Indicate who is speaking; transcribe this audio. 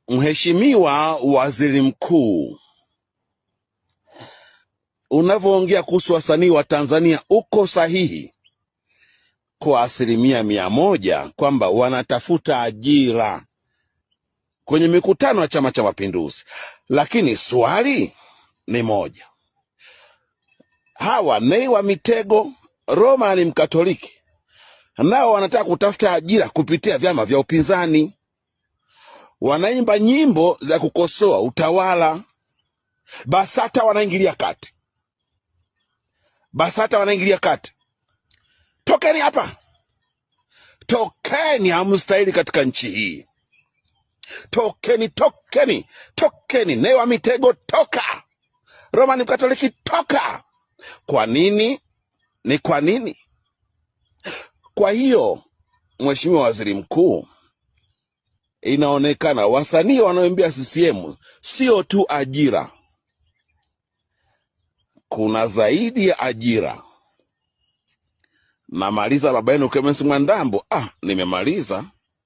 Speaker 1: Mheshimiwa Waziri Mkuu, unavyoongea kuhusu wasanii wa Tanzania uko sahihi kwa 100% kwamba wanatafuta ajira kwenye mikutano ya Chama cha Mapinduzi, lakini swali ni moja. Hawa Nay wa Mitego, Roma ni Mkatoliki, nao wanataka kutafuta ajira kupitia vyama vya upinzani, wanaimba nyimbo za kukosoa utawala. BASATA wanaingilia kati. BASATA wanaingilia kati. Tokeni hapa. Tokeni, hamstahili katika nchi hii. Tokeni, tokeni, tokeni. Nay wa Mitego, toka. Roma ni Mkatoliki, toka. Kwa nini? Ni kwa nini? Kwa hiyo, Mheshimiwa Waziri Mkuu, inaonekana wasanii wanaoimbia CCM sio tu ajira. Kuna zaidi ya ajira. Namaliza baba yenu Clemence Mwandambo. Nimemaliza.